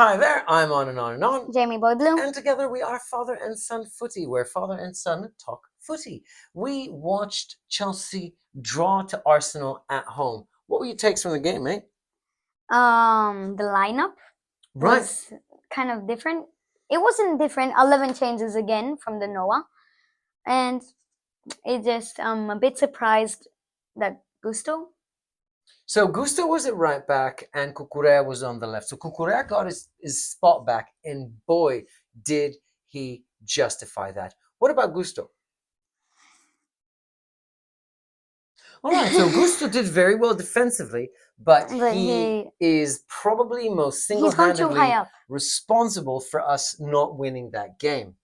Hi there, I'm On and On and On. Jamie Boy Blue. And together we are Father and Son Footie, where father and son talk footy. We watched Chelsea draw to Arsenal at home. What were your takes from the game, mate? The lineup was kind of different. It wasn't different. 11 changes again from the Noah. And it just, I'm a bit surprised that Gusto. So Gusto was at right back and Cucurella was on the left. So Cucurella got his spot back, and boy, did he justify that. What about Gusto? All right, so Gusto did very well defensively, but he is probably most single-handedly responsible for us not winning that game.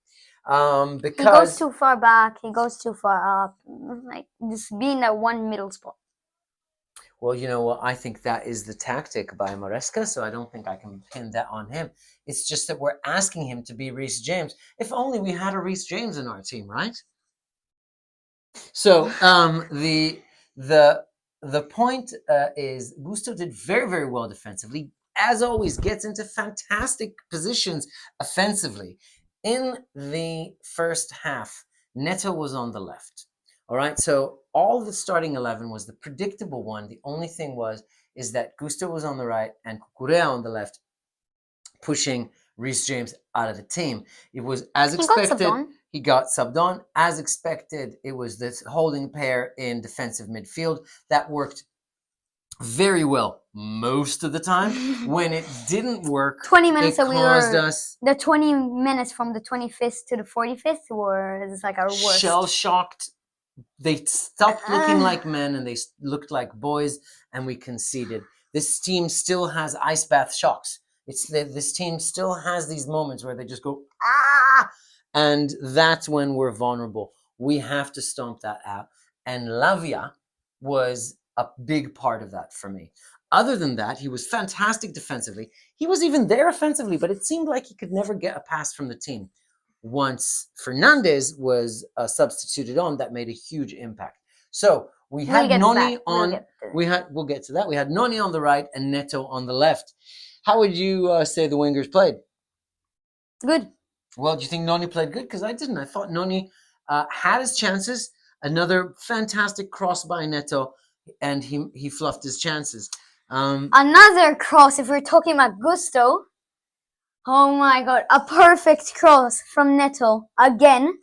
Because he goes too far back, he goes too far up, like just being that one middle spot. Well, you know what? I think that is the tactic by Maresca, so I don't think I can pin that on him. It's just that we're asking him to be Reece James. If only we had a Reece James in our team, right? So the point is Gusto did very, very well defensively. As always, gets into fantastic positions offensively. In the first half, Neto was on the left. All right, so all the starting 11 was the predictable one. The only thing is that Gusto was on the right and Cucurella on the left, pushing Reece James out of the team. It was as expected. He got subbed on. As expected, it was this holding pair in defensive midfield that worked very well most of the time. When it didn't work, 20 minutes it that caused us the 20 minutes from the 25th to the 45th was like our worst. Shell-shocked. They stopped looking like men and they looked like boys, and we conceded. This team still has ice bath shocks. This team still has these moments where they just go, ah! And that's when we're vulnerable. We have to stomp that out. And Lavia was a big part of that for me. Other than that, he was fantastic defensively. He was even there offensively, but it seemed like he could never get a pass from the team. Once Fernandez was substituted on, that made a huge impact. So we had Noni on. We'll get to that. We had Noni on the right and Neto on the left. How would you say the wingers played? Good. Well, do you think Noni played good? Because I didn't. I thought Noni had his chances. Another fantastic cross by Neto, and he fluffed his chances. Another cross, if we're talking about Gusto. Oh my God, a perfect cross from Neto again.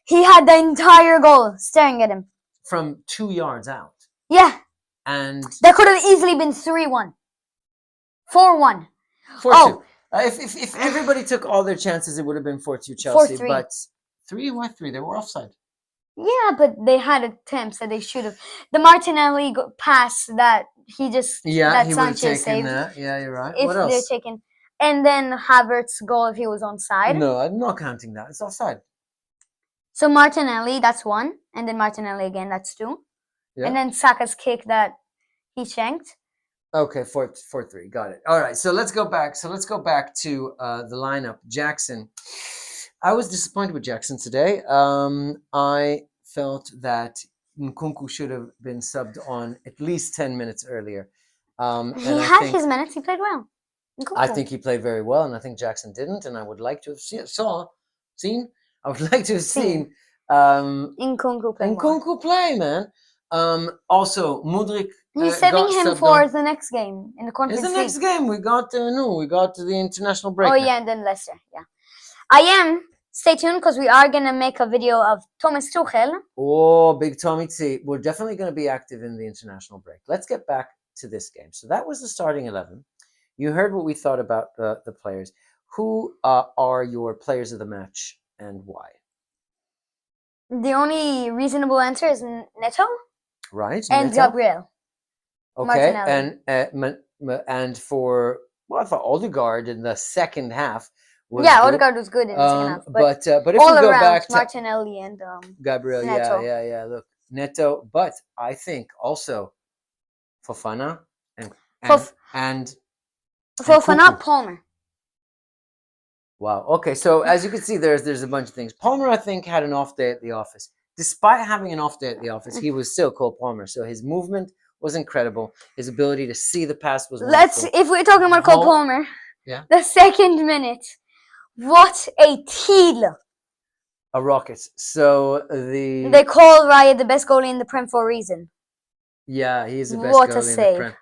He had the entire goal staring at him. From 2 yards out. Yeah. And that could have easily been 3-1. 4-1. 4-2. If everybody took all their chances, it would have been 4-2 Chelsea. 4-3. But 3-3, they were offside. Yeah, but they had attempts that they should have. The Martinelli pass that he just he would have taken saved. That. Yeah, you're right. If what else? They're taken, and then Havertz's goal if he was onside. No, I'm not counting that. It's offside. So Martinelli, that's 1, and then Martinelli again, that's 2, and then Saka's kick that he shanked. Okay, 4-3. Got it. All right, so let's go back. So let's go back to the lineup. Jackson. I was disappointed with Jackson today. I felt that Nkunku should have been subbed on at least 10 minutes earlier. He had his minutes. He played well. Nkunku. I think he played very well, and I think Jackson didn't. And I would like to have seen. I would like to have seen Nkunku play, man. Also, Mudryk. He's saving him for the next game in the Conference League. Next game. We got to the international break. Oh yeah, and then Leicester. Yeah, stay tuned because we are gonna make a video of Thomas Tuchel. Oh, big Tommy T. We're definitely going to be active in the international break. Let's get back to this game. So that was the starting 11. You heard what we thought about the players. Who are your players of the match and why? The only reasonable answer is Neto. Right. And Neto. Gabriel. Okay. Martinelli. And for, I thought Odegaard in the second half. Odegaard was good in the second half. But if we go back to Martinelli and Gabriel, Neto. Yeah. Look, Neto. But I think also Fofana and Fofana, Palmer. Wow. Okay. So as you can see, there's a bunch of things. Palmer, I think, had an off day at the office. Despite having an off day at the office, he was still Cole Palmer. So his movement was incredible. His ability to see the pass was wonderful. If we're talking about Cole Palmer, Yeah. The second minute. What a teal. A rocket. So They call Raya the best goalie in the Prem for a reason. yeah, he's the best What a goalie in the save. Prem.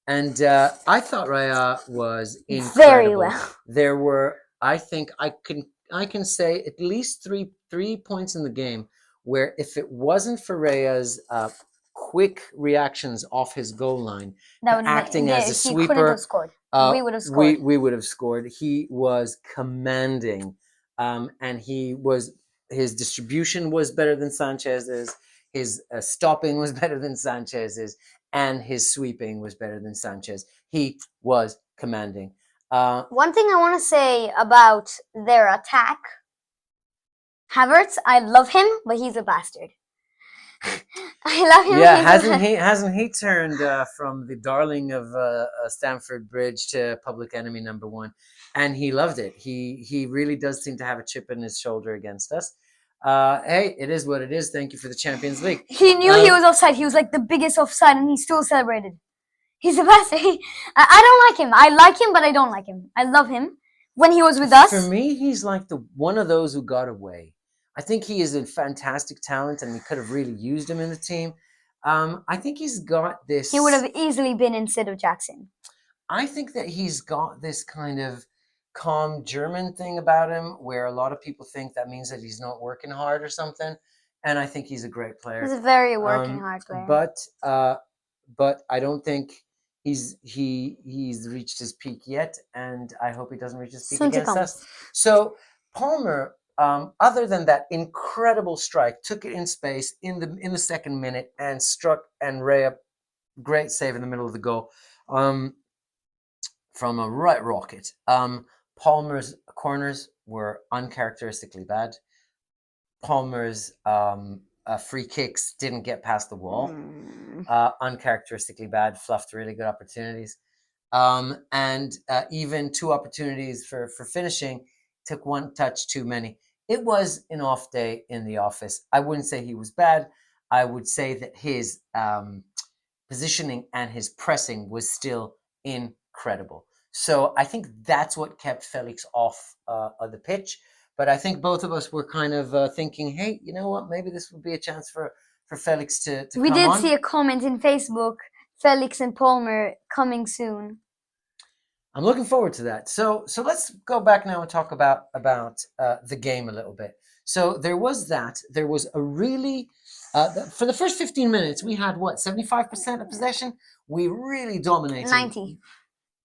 And I thought Raya was incredible. Very well. There were, I think, I can say at least three points in the game where if it wasn't for Raya's quick reactions off his goal line, acting as a he couldn't have sweeper, scored. We would have we scored. would have scored. He was commanding, and his distribution was better than Sanchez's. His stopping was better than Sanchez's, and his sweeping was better than Sanchez. He was commanding. One thing I want to say about their attack, Havertz, I love him, but he's a bastard. I love him. Yeah, hasn't he turned from the darling of Stamford Bridge to public enemy number one, and he loved it. He really does seem to have a chip in his shoulder against us. Hey, it is what it is. Thank you for the Champions League. He knew he was offside. He was like the biggest offside, and he still celebrated. He's the best. I don't like him. I like him, but I don't like him. I love him when he was with us. For me, he's like the one of those who got away. I think he is a fantastic talent, and we could have really used him in the team. I think he's got this. He would have easily been instead of Jackson. I think that he's got this kind of calm German thing about him, where a lot of people think that means that he's not working hard or something. And I think he's a great player. He's a very working hard player. But I don't think he's reached his peak yet, and I hope he doesn't reach his peak against us. So Palmer, other than that incredible strike, took it in space in the second minute and struck and Raya, great save in the middle of the goal from a right rocket. Palmer's corners were uncharacteristically bad. Palmer's free kicks didn't get past the wall. Uncharacteristically bad, fluffed really good opportunities. And even two opportunities for finishing, took one touch too many. It was an off day in the office. I wouldn't say he was bad. I would say that his positioning and his pressing was still incredible. So I think that's what kept Felix off of the pitch. But I think both of us were kind of thinking, hey, you know what? Maybe this would be a chance for Felix to we come did on. See a comment in Facebook, Felix and Palmer coming soon. I'm looking forward to that. So let's go back now and talk about the game a little bit. So there was that. There was a really for the first 15 minutes we had what, 75% of possession. We really dominated. 90.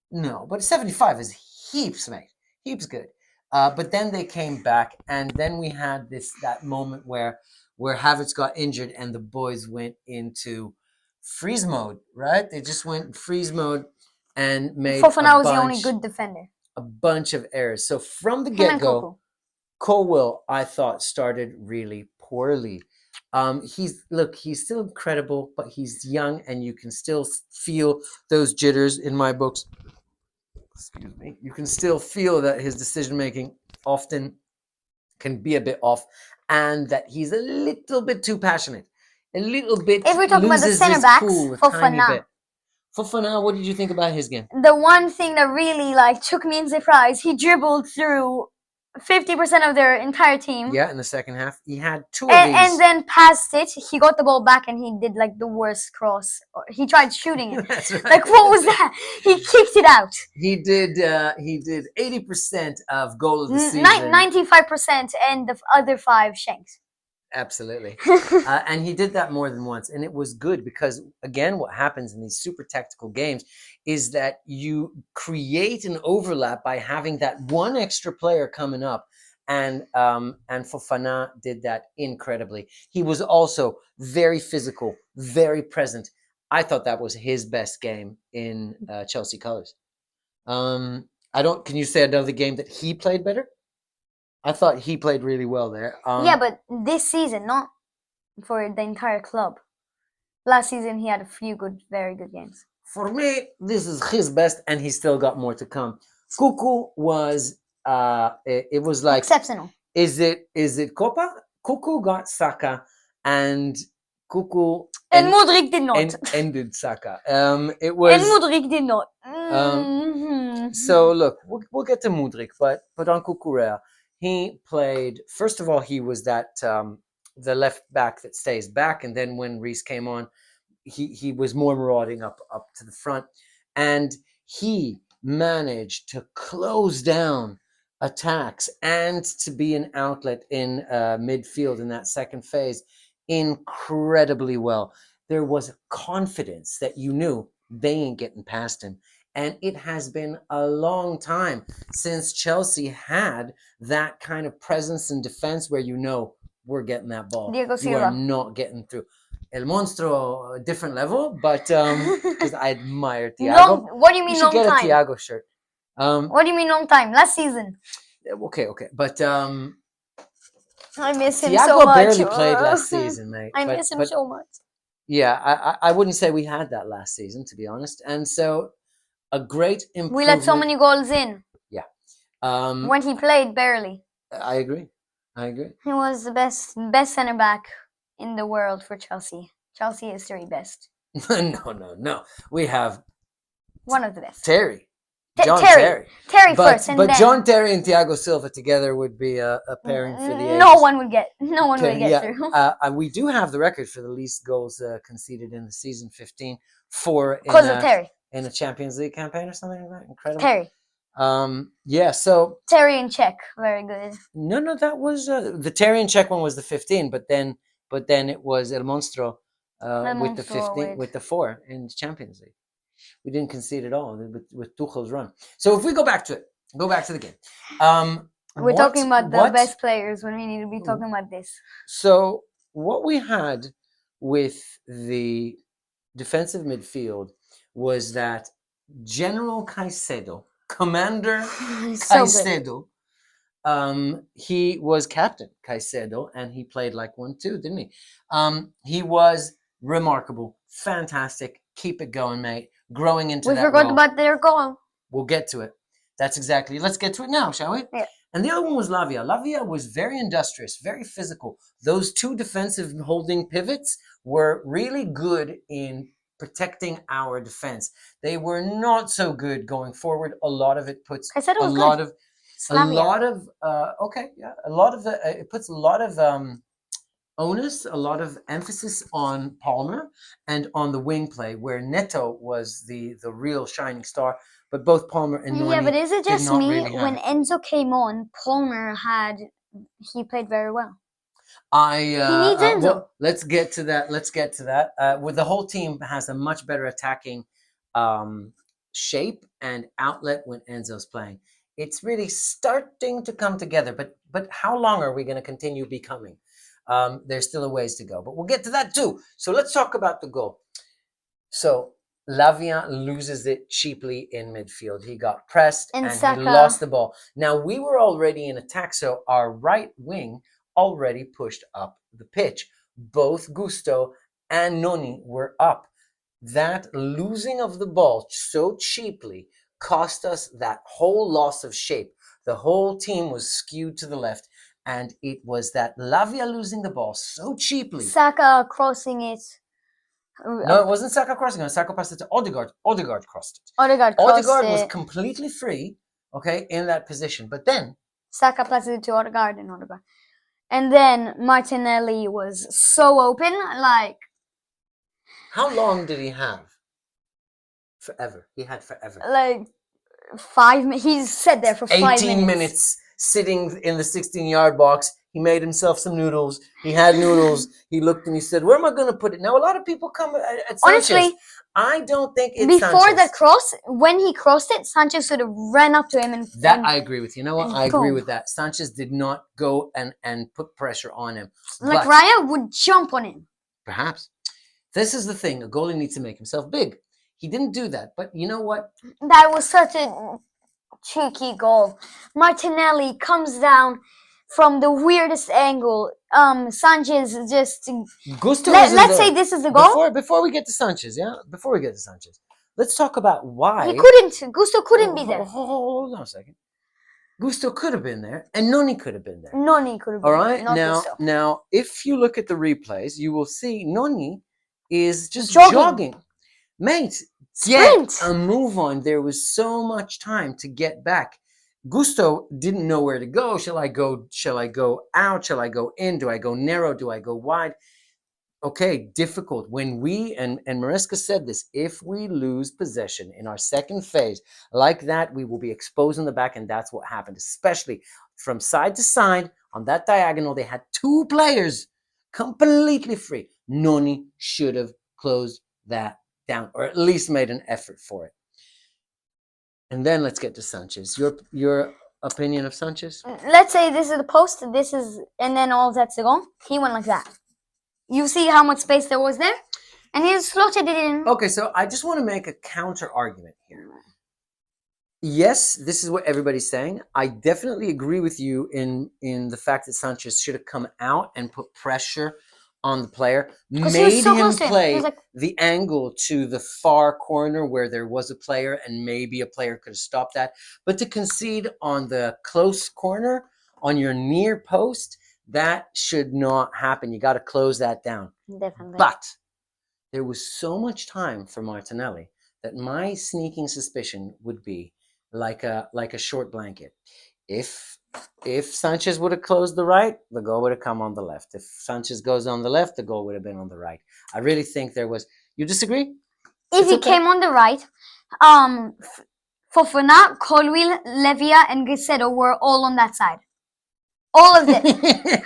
No, but 75 is heaps, mate. Heaps good. But then they came back, and then we had that moment where Havertz got injured, and the boys went into freeze mode. Right? They just went in freeze mode and made. Fofana was the only good defender. A bunch of errors. So from the get-go, Colwill, I thought, started really poorly. He's still incredible, but he's young, and you can still feel those jitters in my books. Excuse me. You can still feel that his decision making often can be a bit off, and that he's a little bit too passionate. A little bit. If we're talking about the center backs, Fofana. Fofana, what did you think about his game? The one thing that really took me in surprise, he dribbled through 50% of their entire team. Yeah, in the second half. He had two of these. And then passed it. He got the ball back and he did the worst cross. He tried shooting it. That's right. What was that? He kicked it out. He did 80% of goal of the season. 95% and the other 5 shanks. Absolutely. And he did that more than once. And it was good because, again, what happens in these super tactical games is that you create an overlap by having that one extra player coming up. And Fofana did that incredibly. He was also very physical, very present. I thought that was his best game in Chelsea colours. Can you say another game that he played better? I thought he played really well there. Yeah, but this season, not for the entire club. Last season, he had a few very good games. For me, this is his best, and he's still got more to come. Cuckoo was, it was like exceptional. Is it Copa? Cuckoo got Saka, and Cuckoo. And Mudryk did not. Ended Saka. It was. And Mudryk did not. So look, we'll get to Mudryk, but Uncle Correa, he played. First of all, he was that the left back that stays back, and then when Reece came on, he was more marauding up to the front, and he managed to close down attacks and to be an outlet in midfield in that second phase incredibly well. There was confidence that you knew they ain't getting past him. And it has been a long time since Chelsea had that kind of presence in defense where you know we're getting that ball. Diego You Silva. are not getting through. El Monstro, different level, but because I admire Thiago. What do you mean You should long get time? a Thiago shirt. What do you mean long time? Last season. Okay, but I miss him Thiago so much. barely played last season, mate. I miss him so much. Yeah, I wouldn't say we had that last season, to be honest. And so a great improvement. We let so many goals in. Yeah. When he played, barely. I agree. He was the best center back in the world for Chelsea. Chelsea history best. No. We have one of the best. Terry. Terry first, but John Terry and Thiago Silva together would be a pairing for the ages. No one would get through. We do have the record for the least goals conceded in the season, 15, because of Terry in a Champions League campaign or something like that. Incredible. Terry. So Terry and Czech, very good. No, that was the Terry and Czech one was the 15, but then it was El Monstro with the 15 with the 4 in the Champions League. We didn't concede at all with Tuchel's run. So if we go back to the game. We're talking about the best players when we need to be talking about this. So what we had with the defensive midfield was that General Caicedo, Commander Caicedo, he was captain Caicedo, and he played like one too, didn't he? He was remarkable, fantastic. Keep it going, mate. Growing into that role. We forgot about their goal. We'll get to it. Let's get to it now, shall we? Yeah. And the other one was Lavia. Lavia was very industrious, very physical. Those two defensive holding pivots were really good in protecting our defense. They were not so good going forward. A lot of it puts it puts a lot of onus, a lot of emphasis on Palmer and on the wing play, where Neto was the real shining star. But both Palmer and Noni but is it just me? Really when Enzo came on, Palmer he played very well. He needs Enzo. Well, let's get to that. With the whole team has a much better attacking shape and outlet when Enzo's playing. It's really starting to come together. But how long are we going to continue becoming? There's still a ways to go, but we'll get to that too. So let's talk about the goal. So Lavia loses it cheaply in midfield. He got pressed and he lost the ball. Now we were already in attack, so our right wing already pushed up the pitch. Both Gusto and Noni were up. That losing of the ball so cheaply cost us that whole loss of shape. The whole team was skewed to the left. And it was that Lavia losing the ball so cheaply. Saka crossing it. No, it wasn't Saka crossing it. Saka passed it to Odegaard. Odegaard crossed it. Odegaard was completely free, okay, in that position. But then Saka passed it to Odegaard. And then Martinelli was so open, like. How long did he have? Forever. He had forever. Like 5 minutes. He sat there for 5 minutes. 18 minutes. Sitting in the 16-yard box, he made himself some noodles. He had noodles. He looked and he said, "Where am I going to put it?" Now, a lot of people come at Sanchez. Honestly, I don't think it's before Sanchez. the cross, when he crossed it, Sanchez sort of ran up to him and. I agree with you. You know what? I agree with that. Sanchez did not go and put pressure on him. Like Raya would jump on him. Perhaps. This is the thing. A goalie needs to make himself big. He didn't do that. But you know what? That was such a cheeky goal. Martinelli comes down from the weirdest angle. Sanchez just. Gusto. Let's say this is the goal. Before we get to Sanchez, let's talk about why Gusto couldn't be there. Hold on a second. Gusto could have been there, and Noni could have been there. Noni could have been there. All right. Not now, if you look at the replays, you will see Noni is just Jogging. jogging. Mate, Sprint. get a move on. There was so much time to get back. Gusto didn't know where to go. Shall I go out? Shall I go in? Do I go narrow? Do I go wide? Okay, difficult. When we, and Mariska said this, if we lose possession in our second phase like that, we will be exposed in the back, and that's what happened, especially from side to side on that diagonal. They had two players completely free. Noni should have closed that down, or at least made an effort for it. And then let's get to Sanchez. Your opinion of Sanchez? Let's say this is the post, and then all that's the goal. He went like that. You see how much space there was there? And he slotted it in. Okay, so I just want to make a counter argument here. Yes, this is what everybody's saying. I definitely agree with you in the fact that Sanchez should have come out and put pressure on the player, made him play the angle to the far corner where there was a player, and maybe a player could have stopped that. But to concede on the close corner, on your near post, that should not happen. You got to close that down. Definitely. But there was so much time for Martinelli that my sneaking suspicion would be like a short blanket. If Sanchez would have closed the right, the goal would have come on the left. If Sanchez goes on the left, the goal would have been on the right. I really think there was. You disagree? If he came on the right, Fofana, Colwill, Levia, and Grisetto were all on that side. All of them.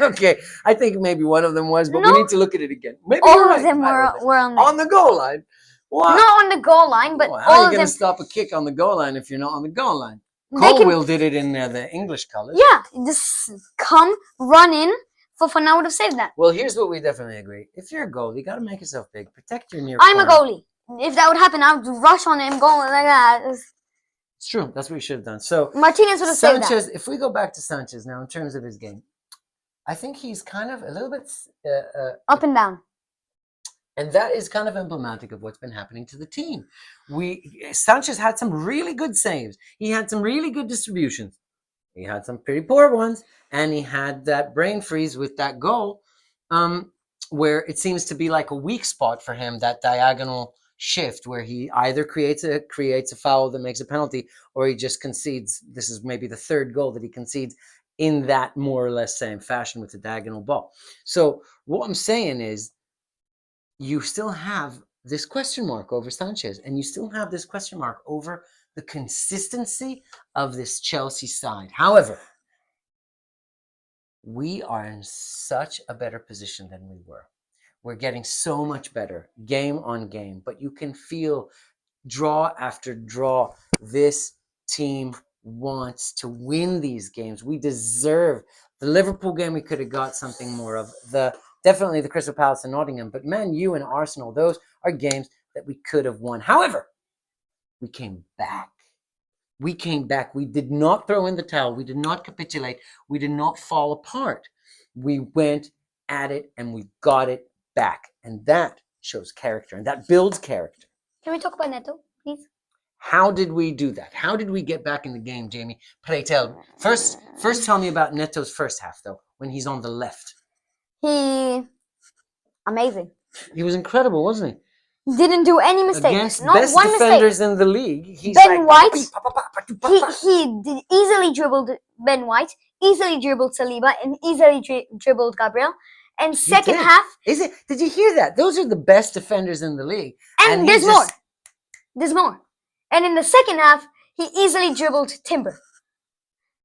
Okay, I think maybe one of them was, but we need to look at it again. Maybe all you're right. of them were on the goal line. What? Not on the goal line, but how are you going to stop a kick on the goal line if you're not on the goal line? Colwill did it in the English colours. Yeah, just come, run in. Fofana would have saved that. Well, here's what we definitely agree. If you're a goalie, you got to make yourself big. Protect your near I'm corner. a goalie. If that would happen, I would rush on him, going like that. It's true. That's what you should have done. So Martinez would have saved that. Sanchez, if we go back to Sanchez now in terms of his game, I think he's kind of a little bit up and down. And that is kind of emblematic of what's been happening to the team. Sanchez had some really good saves. He had some really good distributions. He had some pretty poor ones. And he had that brain freeze with that goal where it seems to be like a weak spot for him, that diagonal shift where he either creates a foul that makes a penalty, or he just concedes. This is maybe the third goal that he concedes in that more or less same fashion with the diagonal ball. So what I'm saying is, you still have this question mark over Sanchez, and you still have this question mark over the consistency of this Chelsea side. However, we are in such a better position than we were. We're getting so much better game on game, but you can feel draw after draw, this team wants to win these games. We deserve the Liverpool game. We could have got something more of definitely the Crystal Palace and Nottingham, but Man U and Arsenal, those are games that we could have won. However, we came back. We came back. We did not throw in the towel. We did not capitulate. We did not fall apart. We went at it and we got it back. And that shows character, and that builds character. Can we talk about Neto, please? How did we do that? How did we get back in the game, Jamie? Pray tell. First tell me about Neto's first half, though, when he's on the left. Amazing. He was incredible, wasn't he? Didn't do any mistakes. Against Not best one defenders mistake. in the league. He's Ben White. He easily dribbled Ben White, easily dribbled Saliba, and easily dribbled Gabriel. And second half, Did you hear that? Those are the best defenders in the league. And there's more. There's more. And in the second half, he easily dribbled Timber.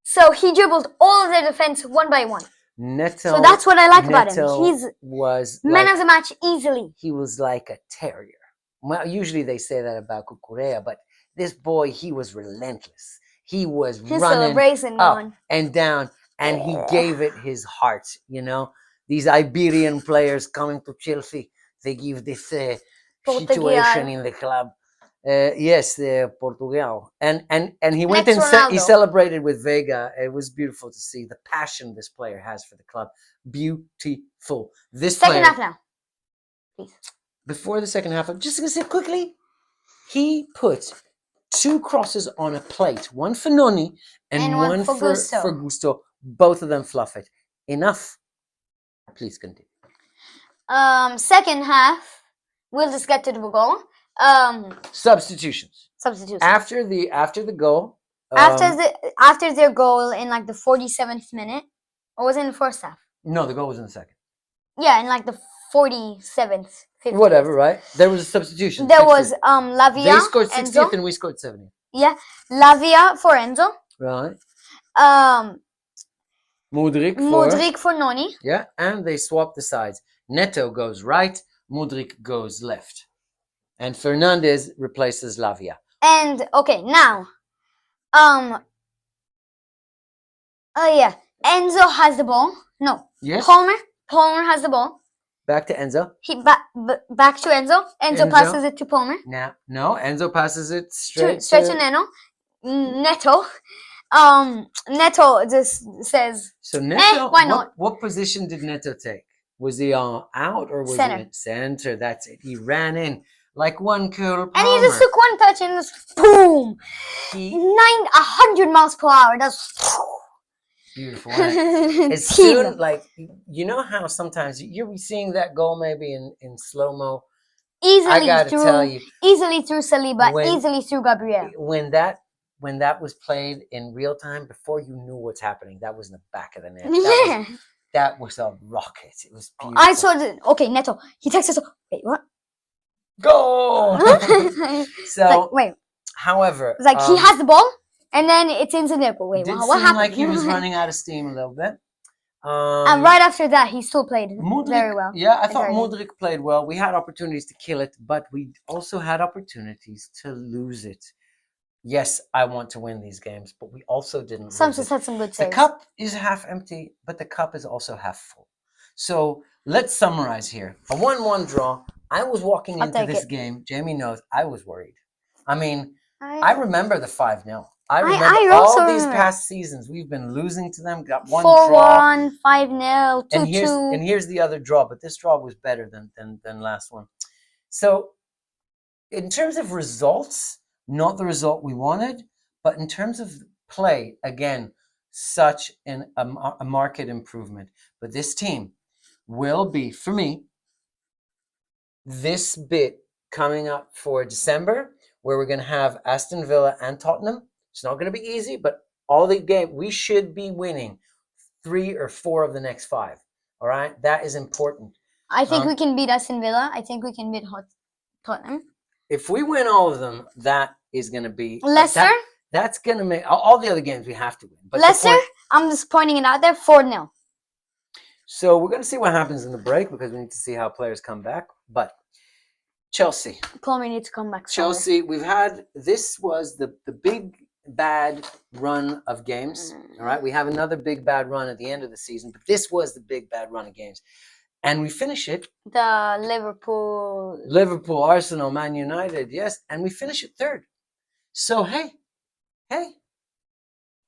So he dribbled all of their defense one by one. Neto. So that's what I like about him. He's was man of the match easily. He was like a terrier. Well, usually they say that about Cucurella, but this boy, he was relentless. He was running up and down, and he gave it his heart. You know, these Iberian players coming to Chelsea, they give this situation in the club. Yes, Portugal, and he went and he celebrated with Vega. It was beautiful to see the passion this player has for the club. Beautiful. This second half now, please. Before the second half, I'm just going to say quickly, he put 2 crosses on a plate, one for Noni and one for Gusto. Both of them fluff it. Enough. Please continue. Second half, we'll just get to the goal. Substitutions. Substitution. After the goal. After their goal in like the 47th minute, or was it in the first half? No, the goal was in the second. Yeah, in like the 47th, 50th. Whatever, right? There was a substitution. There was Lavia. They scored 60th Enzo. and we scored 70th. Yeah, Lavia for Enzo. Right. Mudrik for Noni. Yeah, and they swapped the sides. Neto goes right, Mudrik goes left. And Fernandez replaces Lavia. And okay, now yeah, Enzo has the ball. No. Yes. Palmer has the ball. Back to Enzo. He back to Enzo. Enzo passes it to Palmer. No, Enzo passes it straight to Neto. Neto just says. So Neto, why not? What position did Neto take? Was he out or was center. he in center? That's it. He ran in like one cool Palmer. And he just took one touch and just boom. 100 miles per hour. That's beautiful. As soon, like, you know how sometimes you're seeing that goal maybe in slow-mo. Easily through Saliba, easily through Gabriel. When that was played in real time, before you knew what's happening, that was in the back of the net. That was a rocket. It was beautiful. I saw Neto. He texted us. Wait, what? Go! So, wait. However, it's like he has the ball, and then it's into there. But wait, what happened? Like he was running out of steam a little bit. And right after that, he still played very well. Yeah, I thought Mudrik played well. We had opportunities to kill it, but we also had opportunities to lose it. Yes, I want to win these games, but we also didn't. Sanchez had some good saves. The cup is half empty, but the cup is also half full. So let's summarize here. A 1-1 draw. I was walking into this game. Jamie knows I was worried. I mean, I remember the 5-0. I remember all these past seasons. We've been losing to them. Got one 4-1, draw. 5-0, 2-2. And here's the other draw, but this draw was better than last one. So in terms of results, not the result we wanted, but in terms of play, again, such a market improvement. But this team will be, for me, this bit coming up for December, where we're going to have Aston Villa and Tottenham. It's not going to be easy, but all the game we should be winning 3 or 4 of the next 5. All right, that is important. I think we can beat Aston Villa. I think we can beat Tottenham. If we win all of them, that is going to be Leicester. That's going to make all the other games we have to win. But Leicester, I'm just pointing it out there. 4-0. So we're going to see what happens in the break because we need to see how players come back. But Chelsea. Palmer needs to come back. Chelsea, this was the big bad run of games. All right, we have another big bad run at the end of the season, but this was the big bad run of games. And we finish it. The Liverpool, Arsenal, Man United, yes. And we finish it 3rd. So, hey.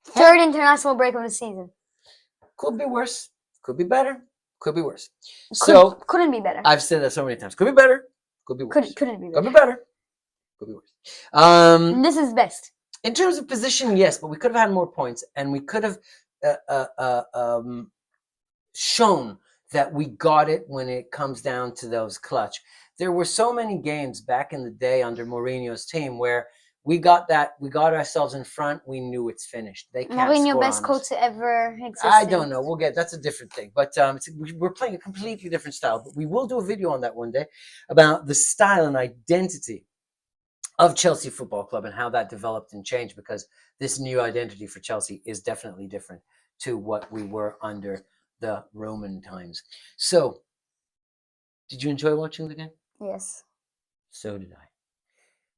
Third international break of the season. Could be worse. Could be better. Could be worse. Couldn't be better. I've said that so many times. Could be better. Could be worse. Couldn't be better. Could be better. Could be worse. This is best. In terms of position, yes, but we could have had more points. And we could have shown that we got it when it comes down to those clutch. There were so many games back in the day under Mourinho's team where we got ourselves in front. We knew it's finished. They can't Mourinho, score best coach ever existed. I don't know. That's a different thing. But we're playing a completely different style. But we will do a video on that one day about the style and identity of Chelsea Football Club and how that developed and changed, because this new identity for Chelsea is definitely different to what we were under the Roman times. So, did you enjoy watching the game? Yes. So did I.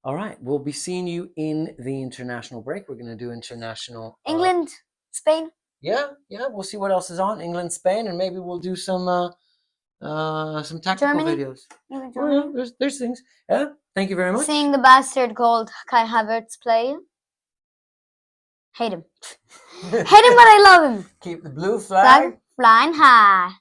All right, we'll be seeing you in the international break. We're going to do international... England, Spain. Yeah, we'll see what else is on. England, Spain, and maybe we'll do some tactical videos. Well, yeah, there's things. Yeah, thank you very much. Seeing the bastard called Kai Havertz play. Hate him. Hate him, but I love him. Keep the blue flag flying high.